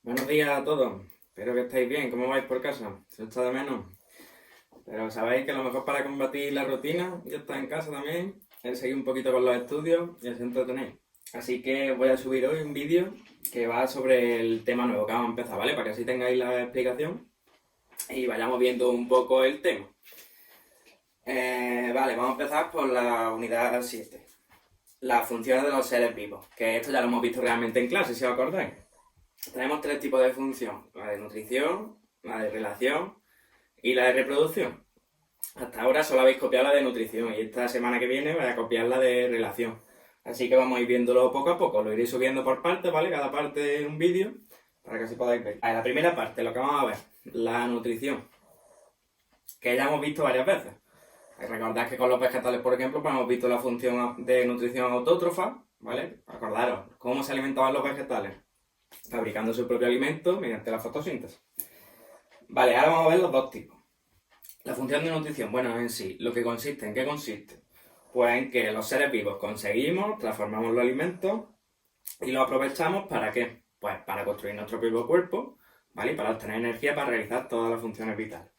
Buenos días a todos, espero que estéis bien, ¿cómo vais por casa? Se os echa de menos. Pero sabéis que lo mejor para combatir la rutina, y estar en casa también, es seguir un poquito con los estudios y así entretenéis. Así que voy a subir hoy un vídeo que va sobre el tema nuevo que vamos a empezar, ¿vale? Para que así tengáis la explicación y vayamos viendo un poco el tema. Vale, vamos a empezar por la unidad 7. Las funciones de los seres vivos, que esto ya lo hemos visto realmente en clase, si os acordáis. Tenemos tres tipos de función, la de nutrición, la de relación y la de reproducción. Hasta ahora solo habéis copiado la de nutrición y esta semana que viene vais a copiar la de relación. Así que vamos a ir viéndolo poco a poco, lo iré subiendo por partes, ¿vale? Cada parte en un vídeo para que así podáis ver. La primera parte, lo que vamos a ver, la nutrición, que ya hemos visto varias veces. Recordad que con los vegetales, por ejemplo, pues hemos visto la función de nutrición autótrofa, ¿vale? Acordaros, ¿cómo se alimentaban los vegetales? Fabricando su propio alimento mediante la fotosíntesis. Vale, ahora vamos a ver los dos tipos. La función de nutrición, bueno, en sí, lo que consiste, ¿en qué consiste? Pues en que los seres vivos conseguimos, transformamos los alimentos y los aprovechamos ¿para qué? Pues para construir nuestro propio cuerpo, ¿vale? Y para obtener energía para realizar todas las funciones vitales.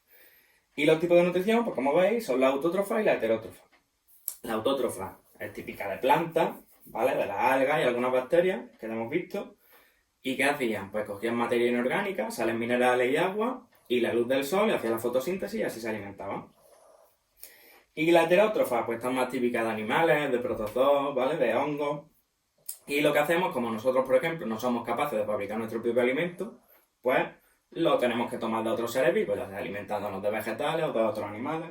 Y los tipos de nutrición, pues como veis, son la autótrofa y la heterótrofa. La autótrofa es típica de plantas, ¿vale? De las algas y algunas bacterias que ya hemos visto. ¿Y qué hacían? Pues cogían materia inorgánica, sales minerales y agua, y la luz del sol y hacían la fotosíntesis y así se alimentaban. Y la heterótrofa, pues están más típicas de animales, de protozoos, ¿vale? De hongos. Y lo que hacemos, como nosotros, por ejemplo, no somos capaces de fabricar nuestro propio alimento, pues lo tenemos que tomar de otros seres vivos, ya sea alimentándonos de vegetales o de otros animales.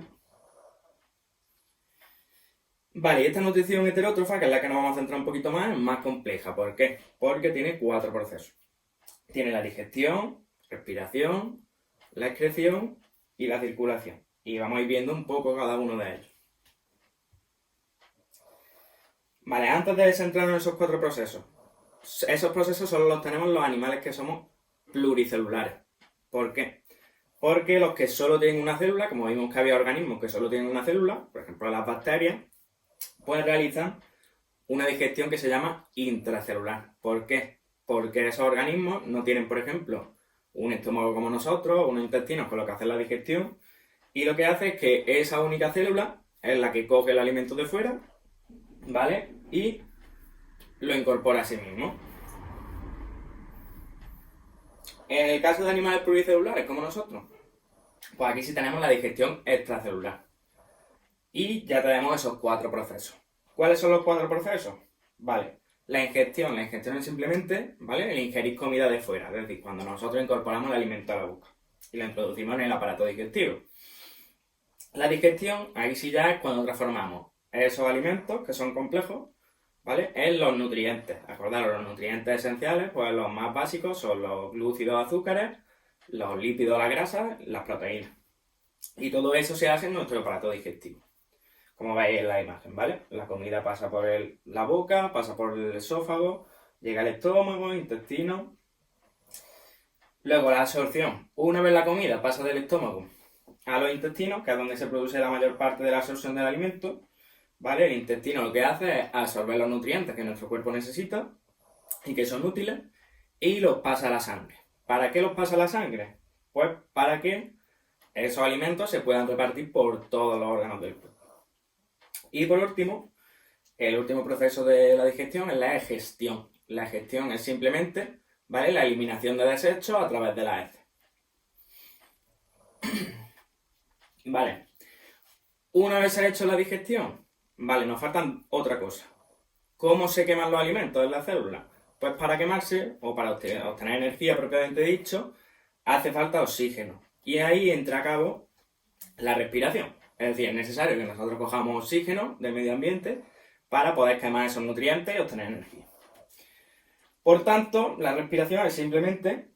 Vale, y esta nutrición heterótrofa, que es la que nos vamos a centrar un poquito más, es más compleja. ¿Por qué? Porque tiene cuatro procesos. Tiene la digestión, respiración, la excreción y la circulación. Y vamos a ir viendo un poco cada uno de ellos. Vale, antes de centrarnos en esos cuatro procesos, esos procesos solo los tenemos los animales que somos pluricelulares. ¿Por qué? Porque los que solo tienen una célula, como vimos que había organismos que solo tienen una célula, por ejemplo las bacterias, pues realizan una digestión que se llama intracelular. ¿Por qué? Porque esos organismos no tienen, por ejemplo, un estómago como nosotros, unos intestinos con lo que hacen la digestión, y lo que hace es que esa única célula es la que coge el alimento de fuera, ¿vale? Y lo incorpora a sí mismo. En el caso de animales pluricelulares como nosotros, pues aquí sí tenemos la digestión extracelular. Y ya tenemos esos cuatro procesos. ¿Cuáles son los cuatro procesos? Vale, la ingestión es simplemente, ¿vale? El ingerir comida de fuera, es decir, cuando nosotros incorporamos el alimento a la boca y lo introducimos en el aparato digestivo. La digestión, ahí sí ya es cuando transformamos esos alimentos, que son complejos, ¿vale? En los nutrientes. Acordaros, los nutrientes esenciales, pues los más básicos son los glúcidos, azúcares, los lípidos, las grasas, las proteínas. Y todo eso se hace en nuestro aparato digestivo. Como veis en la imagen, ¿vale? La comida pasa por la boca, pasa por el esófago, llega al estómago, intestino. Luego la absorción. Una vez la comida pasa del estómago a los intestinos, que es donde se produce la mayor parte de la absorción del alimento, ¿vale? El intestino lo que hace es absorber los nutrientes que nuestro cuerpo necesita y que son útiles y los pasa a la sangre. ¿Para qué los pasa a la sangre? Pues para que esos alimentos se puedan repartir por todos los órganos del cuerpo. Y por último, el último proceso de la digestión es la egestión. La egestión es simplemente, ¿vale?, la eliminación de desechos a través de la heces. Vale. Una vez se ha hecho la digestión, vale, nos faltan otra cosa. ¿Cómo se queman los alimentos en la célula? Pues para quemarse, o para obtener energía propiamente dicho, hace falta oxígeno. Y ahí entra a cabo la respiración. Es decir, es necesario que nosotros cojamos oxígeno del medio ambiente para poder quemar esos nutrientes y obtener energía. Por tanto, la respiración es simplemente,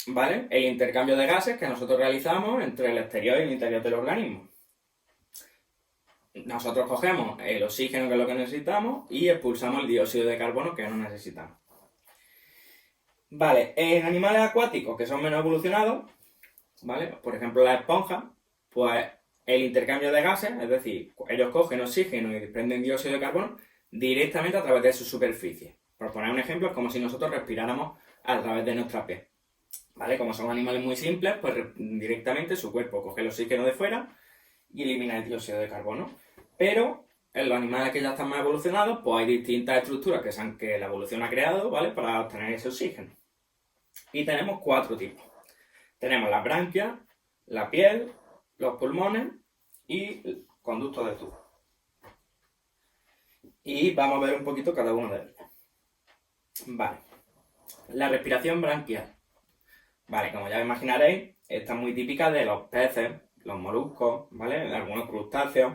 ¿vale?, el intercambio de gases que nosotros realizamos entre el exterior y el interior del organismo. Nosotros cogemos el oxígeno, que es lo que necesitamos, y expulsamos el dióxido de carbono, que no necesitamos. Vale, en animales acuáticos que son menos evolucionados, ¿vale?, por ejemplo las esponjas, pues el intercambio de gases, es decir, ellos cogen oxígeno y desprenden dióxido de carbono directamente a través de su superficie. Por poner un ejemplo, es como si nosotros respiráramos a través de nuestra piel. ¿vale? Como son animales muy simples, pues directamente su cuerpo coge el oxígeno de fuera y elimina el dióxido de carbono. Pero en los animales que ya están más evolucionados, pues hay distintas estructuras que la evolución ha creado, ¿vale? Para obtener ese oxígeno. Y tenemos 4 tipos. Tenemos las branquias, la piel, los pulmones y el conducto de tubo. Y vamos a ver un poquito cada uno de ellos. Vale. La respiración branquial. Vale, como ya imaginaréis, esta es muy típica de los peces, los moluscos, ¿vale? De algunos crustáceos.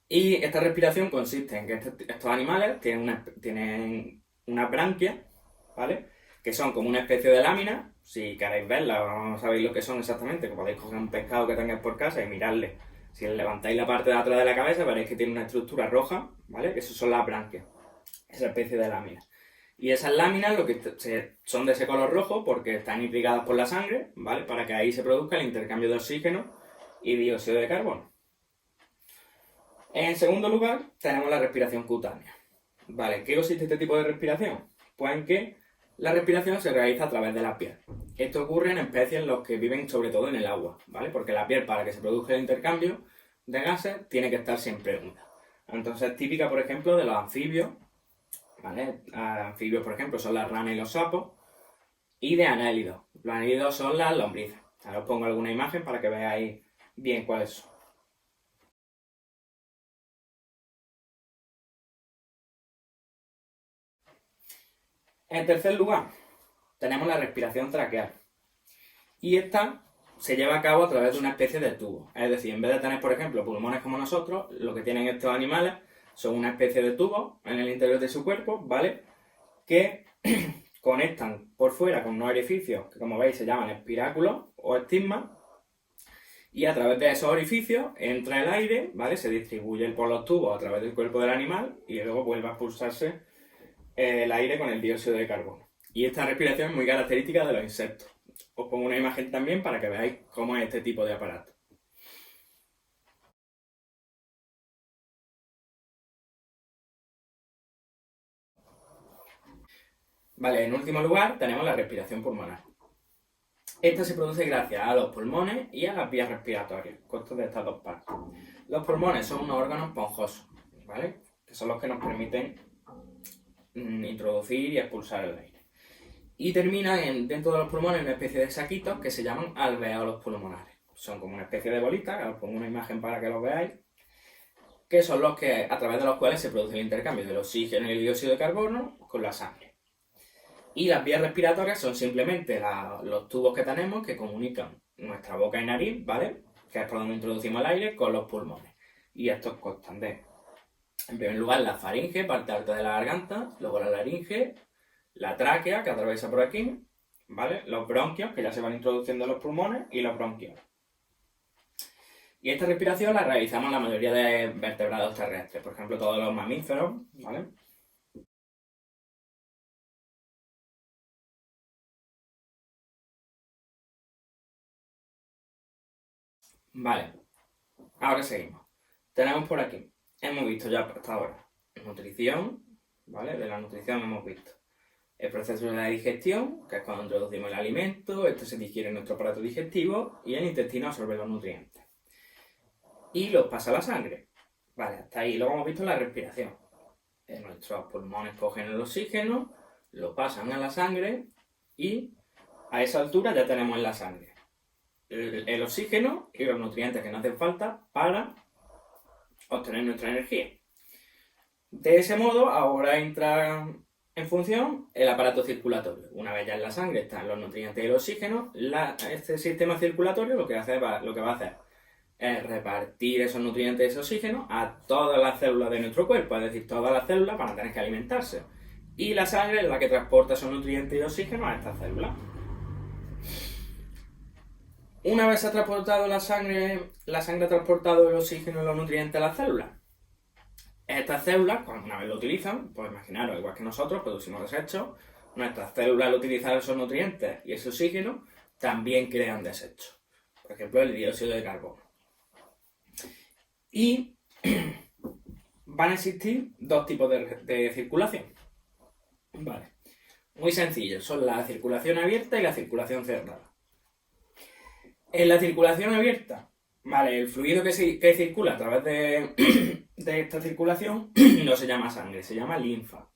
Y esta respiración consiste en que estos animales tienen una branquia, ¿vale? Que son como una especie de lámina. Si queréis verla, no sabéis lo que son exactamente, que podéis coger un pescado que tengáis por casa y mirarle. Si levantáis la parte de atrás de la cabeza, veréis que tiene una estructura roja, ¿vale? Que eso son las branquias, esa especie de lámina. Y esas láminas son de ese color rojo porque están irrigadas por la sangre, ¿vale? Para que ahí se produzca el intercambio de oxígeno y dióxido de carbono. En segundo lugar, tenemos la respiración cutánea. Vale, ¿qué consiste este tipo de respiración? Pues en que la respiración se realiza a través de la piel. Esto ocurre en especies en las que viven sobre todo en el agua, ¿vale? Porque la piel, para que se produzca el intercambio de gases, tiene que estar siempre húmeda. Entonces es típica, por ejemplo, de los anfibios, ¿vale? Anfibios, por ejemplo, son las ranas y los sapos, y de anélidos. Los anélidos son las lombrices. Ahora os pongo alguna imagen para que veáis bien cuáles son. En tercer lugar, tenemos la respiración traqueal. Y esta se lleva a cabo a través de una especie de tubo. Es decir, en vez de tener, por ejemplo, pulmones como nosotros, lo que tienen estos animales son una especie de tubos en el interior de su cuerpo, ¿vale? Que conectan por fuera con unos orificios que, como veis, se llaman espiráculos o estigmas. Y a través de esos orificios entra el aire, ¿vale? Se distribuye por los tubos a través del cuerpo del animal y luego vuelve a expulsarse el aire con el dióxido de carbono. Y esta respiración es muy característica de los insectos. Os pongo una imagen también para que veáis cómo es este tipo de aparato. Vale, en último lugar tenemos la respiración pulmonar. Esta se produce gracias a los pulmones y a las vías respiratorias, compuestas de estas dos partes. Los pulmones son unos órganos esponjosos, ¿vale? Que son los que nos permiten introducir y expulsar el aire. Y terminan dentro de los pulmones una especie de saquitos que se llaman alveolos pulmonares. Son como una especie de bolitas, os pongo una imagen para que los veáis, que son los que, a través de los cuales se produce el intercambio del oxígeno y el dióxido de carbono con la sangre. Y las vías respiratorias son simplemente los tubos que tenemos que comunican nuestra boca y nariz, ¿vale? Que es por donde introducimos el aire, con los pulmones. Y estos constan de, en primer lugar, la faringe, parte alta de la garganta, luego la laringe, la tráquea, que atraviesa por aquí, ¿vale? Los bronquios, que ya se van introduciendo en los pulmones, y los bronquios. Y esta respiración la realizamos en la mayoría de vertebrados terrestres, por ejemplo, todos los mamíferos, ¿vale? Vale, ahora seguimos. Tenemos por aquí, hemos visto ya hasta ahora, nutrición, ¿vale? De la nutrición hemos visto el proceso de la digestión, que es cuando introducimos el alimento, esto se digiere en nuestro aparato digestivo y el intestino absorbe los nutrientes. Y los pasa a la sangre. Vale, hasta ahí. Luego hemos visto la respiración. Nuestros pulmones cogen el oxígeno, lo pasan a la sangre y a esa altura ya tenemos en la sangre el oxígeno y los nutrientes que nos hacen falta para obtener nuestra energía. De ese modo, ahora entra en función el aparato circulatorio. Una vez ya en la sangre están los nutrientes y el oxígeno, este sistema circulatorio lo que va a hacer es repartir esos nutrientes y ese oxígeno a todas las células de nuestro cuerpo, es decir, todas las células van a tener que alimentarse. Y la sangre es la que transporta esos nutrientes y oxígeno a estas células. Una vez se ha transportado la sangre ha transportado el oxígeno y los nutrientes a las células. Estas células, cuando una vez lo utilizan, pues imaginaros, igual que nosotros producimos desechos, nuestras células al utilizar esos nutrientes y ese oxígeno también crean desechos. Por ejemplo, el dióxido de carbono. Y van a existir dos tipos de circulación. Vale. Muy sencillo, son la circulación abierta y la circulación cerrada. En la circulación abierta, vale, el fluido que circula a través de esta circulación no se llama sangre, se llama linfa.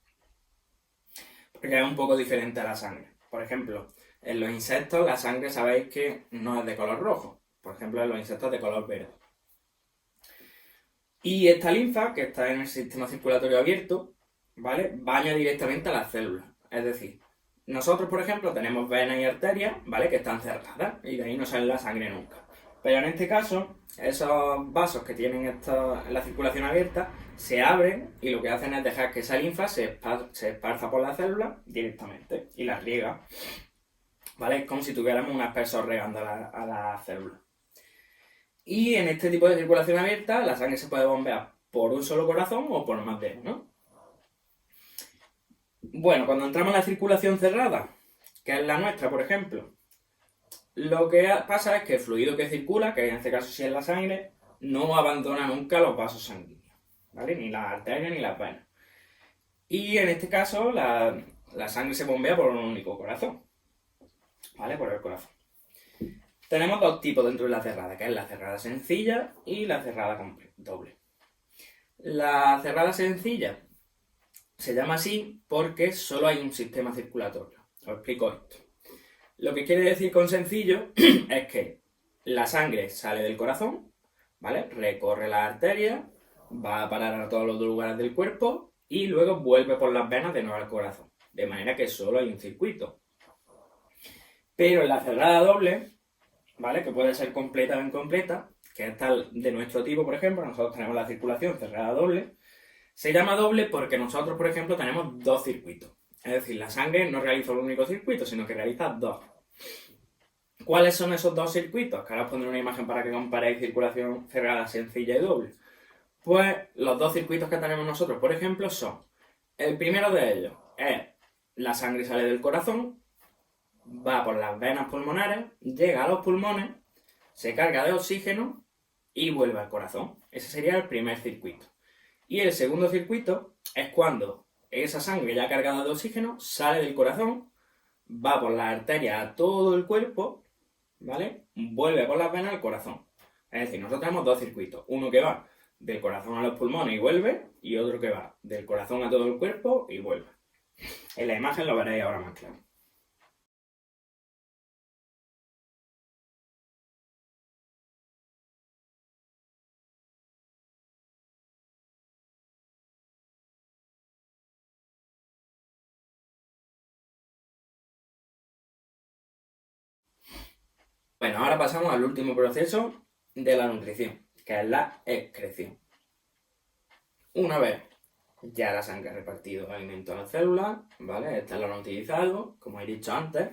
Porque es un poco diferente a la sangre. Por ejemplo, en los insectos la sangre sabéis que no es de color rojo. Por ejemplo, en los insectos es de color verde. Y esta linfa, que está en el sistema circulatorio abierto, ¿vale?, baña directamente a las células. Es decir, nosotros, por ejemplo, tenemos venas y arterias, ¿vale?, que están cerradas y de ahí no sale la sangre nunca. Pero en este caso, esos vasos que tienen la circulación abierta se abren y lo que hacen es dejar que esa linfa se esparza por la célula directamente y la riega. ¿Vale? Es como si tuviéramos un aspersor regando a la célula. Y en este tipo de circulación abierta, la sangre se puede bombear por un solo corazón o por más de uno. Bueno, cuando entramos en la circulación cerrada, que es la nuestra, por ejemplo, lo que pasa es que el fluido que circula, que en este caso sí es la sangre, no abandona nunca los vasos sanguíneos, ¿vale? Ni las arterias ni las venas. Y en este caso, la sangre se bombea por un único corazón, ¿vale? Por el corazón. Tenemos dos tipos dentro de la cerrada, que es la cerrada sencilla y la cerrada doble. La cerrada sencilla se llama así porque solo hay un sistema circulatorio. Os explico esto. Lo que quiere decir con sencillo es que la sangre sale del corazón, ¿vale? Recorre la arteria, va a parar a todos los lugares del cuerpo y luego vuelve por las venas de nuevo al corazón. De manera que solo hay un circuito. Pero en la cerrada doble, ¿vale?, que puede ser completa o incompleta, que es tal de nuestro tipo, por ejemplo, nosotros tenemos la circulación cerrada doble, se llama doble porque nosotros, por ejemplo, tenemos dos circuitos. Es decir, la sangre no realiza un único circuito, sino que realiza dos. ¿Cuáles son esos dos circuitos? Que ahora os pondré una imagen para que comparéis circulación cerrada sencilla y doble. Pues los dos circuitos que tenemos nosotros, por ejemplo, son: el primero de ellos es la sangre sale del corazón, va por las venas pulmonares, llega a los pulmones, se carga de oxígeno y vuelve al corazón. Ese sería el primer circuito. Y el segundo circuito es cuando esa sangre ya cargada de oxígeno sale del corazón, va por las arterias a todo el cuerpo, ¿vale?, vuelve por las venas al corazón. Es decir, nosotros tenemos dos circuitos. Uno que va del corazón a los pulmones y vuelve, y otro que va del corazón a todo el cuerpo y vuelve. En la imagen lo veréis ahora más claro. Bueno, ahora pasamos al último proceso de la nutrición, que es la excreción. Una vez ya la sangre ha repartido alimento a las células, ¿vale? Estas lo han utilizado, como he dicho antes,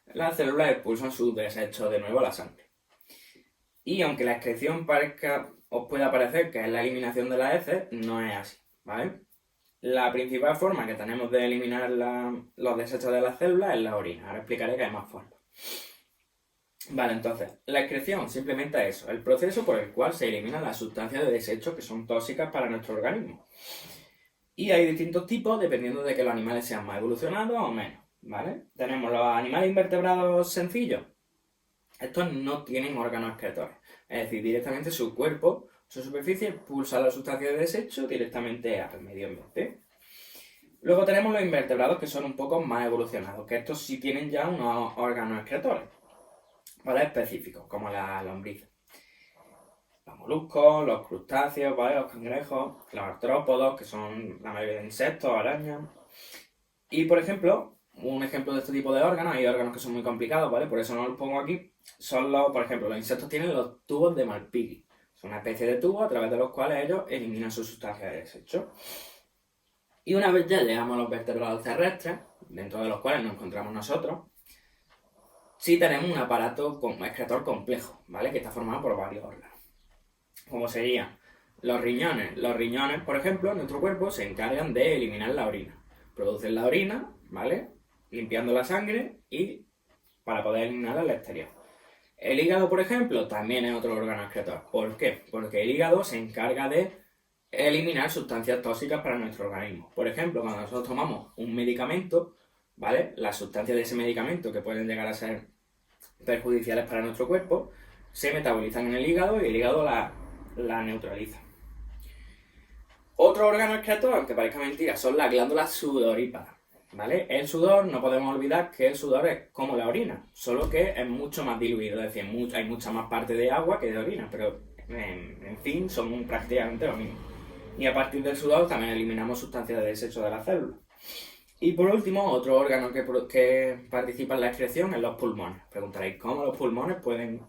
las células expulsan sus desechos de nuevo a la sangre. Y aunque la excreción os pueda parecer que es la eliminación de las heces, no es así, ¿vale? La principal forma que tenemos de eliminar los desechos de las células es la orina. Ahora explicaré que hay más formas. Vale, entonces, la excreción simplemente es eso, el proceso por el cual se eliminan las sustancias de desecho que son tóxicas para nuestro organismo. Y hay distintos tipos dependiendo de que los animales sean más evolucionados o menos, ¿vale? Tenemos los animales invertebrados sencillos. Estos no tienen órganos excretores, es decir, directamente su cuerpo, su superficie, expulsa las sustancias de desecho directamente al medio ambiente. Luego tenemos los invertebrados que son un poco más evolucionados, que estos sí tienen ya unos órganos excretores, ¿vale?, específicos, como las lombrices. Los moluscos, los crustáceos, ¿vale?, los cangrejos, los artrópodos, que son la mayoría de insectos, arañas. Y, por ejemplo, un ejemplo de este tipo de órganos, hay órganos que son muy complicados, ¿vale?, por eso no los pongo aquí, son por ejemplo, los insectos tienen los tubos de Malpighi. Son una especie de tubo a través de los cuales ellos eliminan sus sustancias de desecho. Y una vez ya llegamos a los vertebrados terrestres, dentro de los cuales nos encontramos nosotros, sí tenemos un aparato excretor complejo, ¿vale?, que está formado por varios órganos. Como serían los riñones. Los riñones, por ejemplo, en nuestro cuerpo se encargan de eliminar la orina. Producen la orina, ¿vale?, limpiando la sangre y para poder eliminarla al exterior. El hígado, por ejemplo, también es otro órgano excretor. ¿Por qué? Porque el hígado se encarga de eliminar sustancias tóxicas para nuestro organismo. Por ejemplo, cuando nosotros tomamos un medicamento, ¿vale? Las sustancias de ese medicamento que pueden llegar a ser perjudiciales para nuestro cuerpo se metabolizan en el hígado y el hígado la neutraliza. Otro órgano excretor, aunque parezca mentira, son las glándulas sudoríparas, ¿vale? El sudor, no podemos olvidar que el sudor es como la orina, solo que es mucho más diluido, es decir, hay mucha más parte de agua que de orina, pero en fin, son prácticamente lo mismo. Y a partir del sudor también eliminamos sustancias de desecho de las células. Y por último, otro órgano que participa en la excreción es los pulmones. Preguntaréis, ¿cómo los pulmones pueden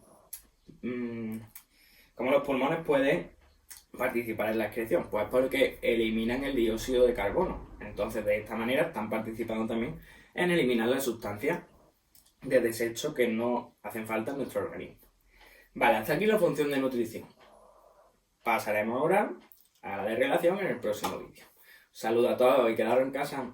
participar en la excreción? Pues porque eliminan el dióxido de carbono. Entonces, de esta manera están participando también en eliminar las sustancias de desecho que no hacen falta en nuestro organismo. Vale, hasta aquí la función de nutrición. Pasaremos ahora a la de relación en el próximo vídeo. Saludos a todos y quedaros en casa.